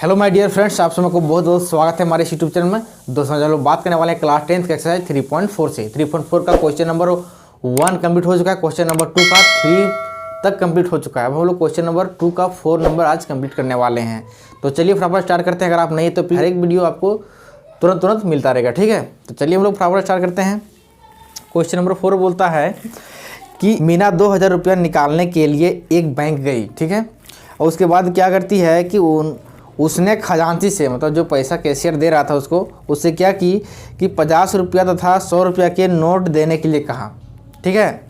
Hello my dear friends, आप सबको बहुत बहुत स्वागत है हमारे यूट्यूब चैनल में। दोस्तों चलो बात करने वाले हैं क्लास 10th का एक्सरसाइज 3.4 से। 3.4 का क्वेश्चन नंबर 1 कंप्लीट हो चुका है, क्वेश्चन नंबर 2 का 3 तक कंप्लीट हो चुका है। अब हम लोग क्वेश्चन नंबर 2 का 4 नंबर आज कंप्लीट करने वाले हैं। तो चलिए फटाफट स्टार्ट करते हैं। अगर आप नहीं तो हर एक वीडियो आपको तुरंत मिलता रहेगा, ठीक है। तो चलिए हम लोग फटाफट स्टार्ट करते हैं। क्वेश्चन नंबर 4 बोलता है कि मीना 2000 रुपया निकालने के लिए एक बैंक गई, ठीक है। और उसके बाद क्या करती है कि उसने खजांची से, मतलब जो पैसा कैशियर दे रहा था उससे क्या की कि 50 रुपया तथा 100 रुपया के नोट देने के लिए कहा, ठीक है।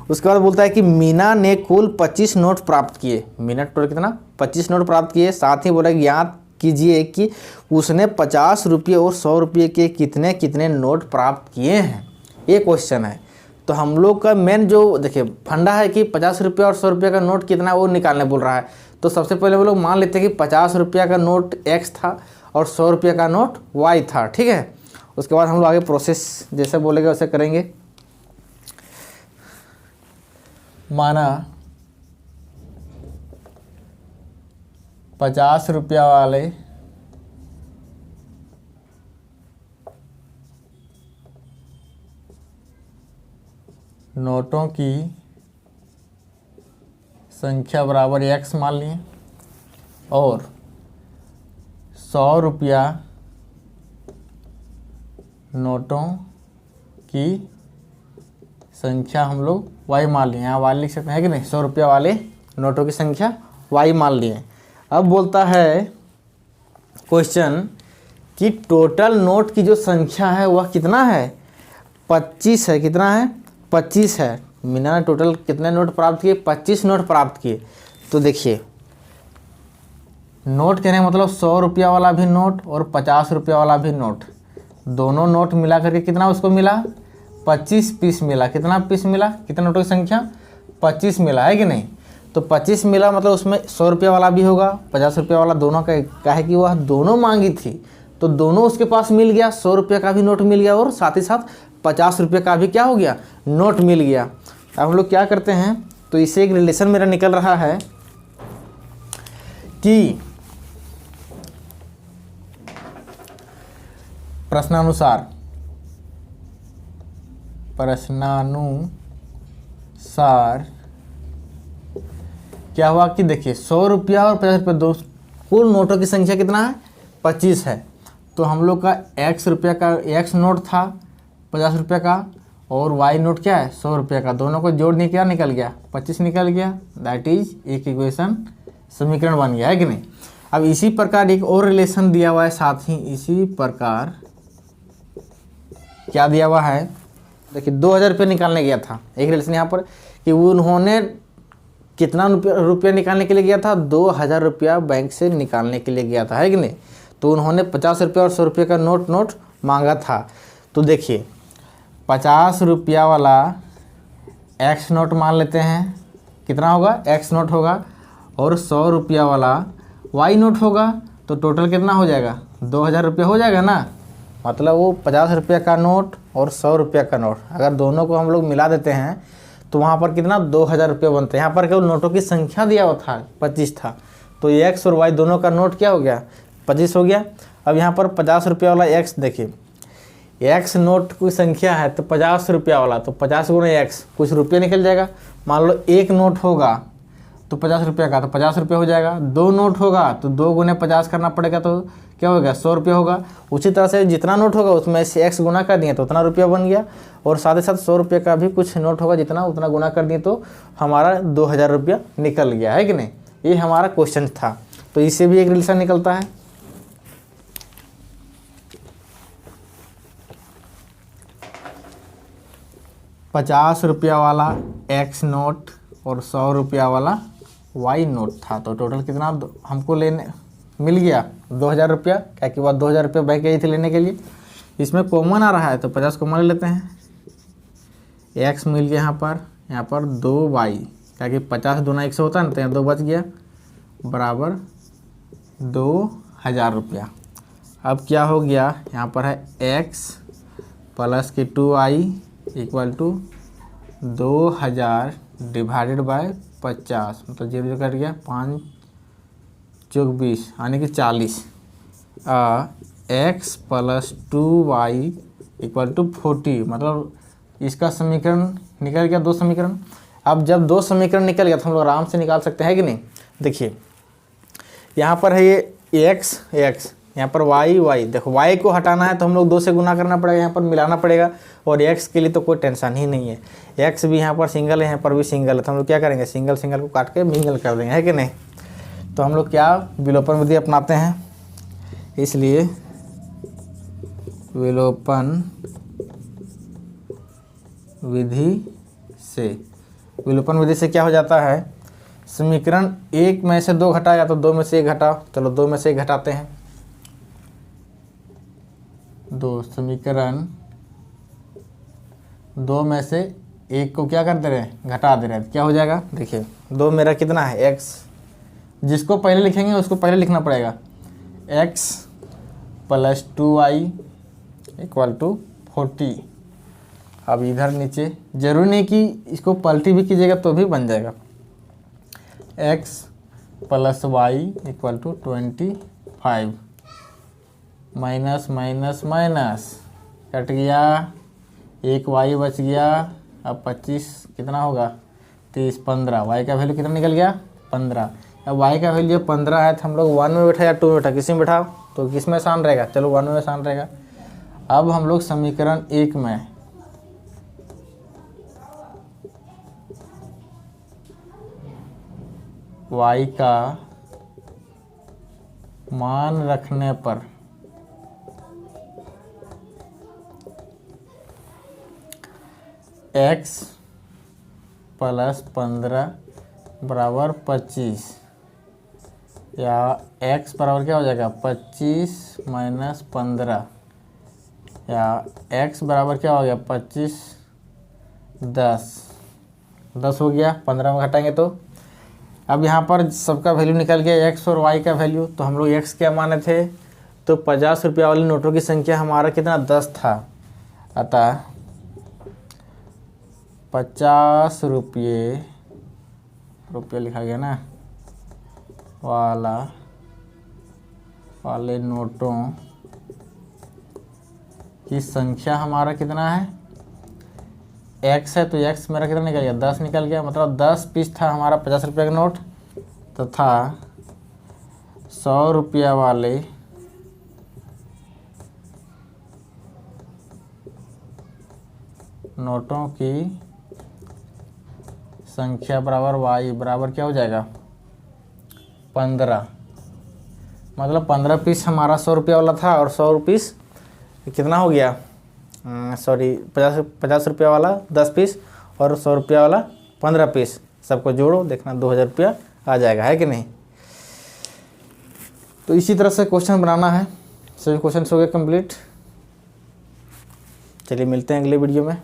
उसके बाद बोलता है कि मीना ने कुल 25 नोट प्राप्त किए। मीना टोटल कितना 25 नोट प्राप्त किए। साथ ही बोला कि याद कीजिए कि उसने 50 रुपये और 100 रुपये के कितने कितने नोट प्राप्त किए हैं। ये क्वेश्चन है। तो हम लोग का मेन जो देखिए फंडा है कि 50 रुपया और 100 रुपये का नोट कितना है वो निकालने बोल रहा है। तो सबसे पहले वो लोग मान लेते हैं कि 50 रुपया का नोट X था और 100 रुपया का नोट Y था, ठीक है। उसके बाद हम लोग आगे प्रोसेस जैसे बोलेंगे वैसे करेंगे। माना 50 रुपया वाले नोटों की संख्या बराबर X मान लिए और 100 रुपया नोटों की संख्या हम लोग Y मान लिए। यहाँ Y लिख सकते हैं कि नहीं। 100 रुपया वाले नोटों की संख्या Y मान लिए। अब बोलता है क्वेश्चन कि टोटल नोट की जो संख्या है वह कितना है, 25 है। कितना है, 25 है। मीना ने टोटल कितने नोट प्राप्त किए, 25 नोट प्राप्त किए। तो देखिए नोट कहने का मतलब 100 रुपया वाला भी नोट और 50 रुपया वाला भी नोट, दोनों नोट मिला करके कितना उसको मिला, 25 पीस मिला। कितना पीस मिला, कितने नोटों की संख्या 25 मिला, है कि नहीं। तो 25 मिला मतलब उसमें 100 रुपया वाला भी होगा, 50 रुपया वाला, दोनों का है कि वह दोनों मांगी थी तो दोनों उसके पास मिल गया। 100 रुपये का भी नोट मिल गया और साथ ही साथ 50 रुपये का भी क्या हो गया, नोट मिल गया। अब हम लोग क्या करते हैं, तो इससे एक रिलेशन मेरा निकल रहा है कि प्रश्नानुसार क्या हुआ कि देखिए 100 रुपया और 50 रुपया दो कुल नोटों की संख्या कितना है, 25 है। तो हम लोग का X रुपया का X नोट था 50 रुपये का और Y नोट क्या है 100 रुपये का, दोनों को जोड़ने क्या निकल गया, 25 निकल गया। दैट इज एक इक्वेशन, समीकरण बन गया, है कि नहीं। अब इसी प्रकार एक और रिलेशन दिया हुआ है, साथ ही इसी प्रकार क्या दिया हुआ है, देखिए 2000 रुपये निकालने गया था। एक रिलेशन यहाँ पर कि उन्होंने कितना रुपया निकालने के लिए गया था, 2000 रुपया बैंक से निकालने के लिए गया था, है कि नहीं। तो उन्होंने 50 रुपया और 100 रुपये का नोट मांगा था। तो देखिए 50 रुपया वाला X नोट मान लेते हैं, कितना होगा, X नोट होगा, और 100 रुपया वाला Y नोट होगा। तो टोटल कितना हो जाएगा, 2000 रुपया हो जाएगा ना। मतलब वो 50 रुपया का नोट और 100 रुपया का नोट अगर दोनों को हम लोग मिला देते हैं तो वहाँ पर कितना 2000 रुपये बनते हैं। यहाँ पर केवल नोटों की संख्या दिया हुआ था 25 था, तो X और Y दोनों का नोट क्या हो गया, 25 हो गया। अब यहाँ पर 50 रुपया वाला X देखिए, X नोट की संख्या है तो 50 रुपया वाला, तो 50 गुना X कुछ रुपये निकल जाएगा। मान लो एक नोट होगा तो 50 रुपया का, तो 50 रुपये हो जाएगा। दो नोट होगा तो 2 गुने 50 करना पड़ेगा, तो क्या होगा 100 रुपये होगा। उसी तरह से जितना नोट होगा उसमें से X गुना कर दिए तो उतना रुपया बन गया, और साथ ही साथ 100 रुपये का भी कुछ नोट होगा, जितना उतना गुना कर दिए तो हमारा 2000 रुपया निकल गया, है कि नहीं। ये हमारा क्वेश्चन था। तो इससे भी एक रिलेशन निकलता है। ₹50 रुपया वाला X नोट और 100 रुपया वाला Y नोट था। तो टोटल कितना हमको लेने मिल गया, 2000 रुपया। क्या कि बात 2000 रुपया बैंक गई थी लेने के लिए। इसमें कॉमन आ रहा है तो 50 कॉमन ले लेते हैं। X मिल गया यहाँ पर 2Y, क्या कि 50 दूना 100 होता है ना, तो यहाँ 2 बच गया, बराबर 2000 रुपया। अब क्या हो गया, यहाँ पर है X प्लस की 2Y equal to 2000 divided by 50, मतलब 0 कट गया, 5 24 यानी कि 40 x + 2y = 40। मतलब इसका समीकरण निकल गया, 2 समीकरण। अब जब 2 समीकरण निकल गया तो हम लोग आराम से निकाल सकते हैं कि नहीं। देखिए यहाँ पर है ये x, यहाँ पर y। देखो y को हटाना है तो हम लोग 2 से गुना करना पड़ेगा, यहाँ पर मिलाना पड़ेगा। और x के लिए तो कोई टेंशन ही नहीं है, x भी यहाँ पर सिंगल है, यहाँ पर भी सिंगल है, तो हम लोग क्या करेंगे, सिंगल को काट के मिंगल कर देंगे, है कि नहीं। तो हम लोग क्या विलोपन विधि अपनाते हैं, इसलिए विलोपन विधि से क्या हो जाता है, समीकरण 1 में से 2 घटाया तो 2 में से 1 घटाओ। चलो 2 में से 1 घटाते हैं, 2 समीकरण 2 में से 1 को क्या कर दे रहे हैं, घटा दे रहे हैं, क्या हो जाएगा। देखिए 2 मेरा कितना है, x, जिसको पहले लिखेंगे उसको पहले लिखना पड़ेगा, x + 2y = 40। अब इधर नीचे जरूरी नहीं कि इसको पलटी भी कीजिएगा तो भी बन जाएगा, x + y = 25, minus minus minus cut गया, 1 y बच गया। अब 25 कितना होगा, 30, 15, y का वैल्यू कितना निकल गया, 15। अब y का वैल्यू 15 है तो हम लोग 1 में बैठा या 2 में बैठा, किसी में बैठाओ तो किस में आसान रहेगा, चलो 1 में आसान रहेगा। अब हम लोग समीकरण 1 में y का मान रखने पर x + 15 = 25, या x बराबर क्या हो जाएगा, 25 - 15, या x बराबर क्या हो गया, 25 10 हो गया, 15 में घटाएंगे तो। अब यहाँ पर सबका वैल्यू निकल गया, x और y का वैल्यू। तो हम लोग x क्या माने थे, तो 50 रुपया वाली नोटों की संख्या हमारा कितना, 10 था। अतः 50 रुपये लिखा गया ना, वाले नोटों की संख्या हमारा कितना है, x है तो x मेरा कितना निकल गया, 10 निकल गया। मतलब 10 पीस था हमारा 50 रुपये का नोट, तथा 100 रुपया वाले नोटों की संख्या बराबर y बराबर क्या हो जाएगा, 15। मतलब 15 पीस हमारा 100 रुपया वाला था और 100 पीस कितना हो गया, 50 रुपया वाला 10 पीस और 100 रुपया वाला 15 पीस, सबको जोड़ो, देखना 2000 रुपया आ जाएगा, है कि नहीं। तो इसी तरह से क्वेश्चन बनाना है। सभी क्वेश्चन हो गए कंप्लीट। चलिए मिलते हैं अगले वीडियो में।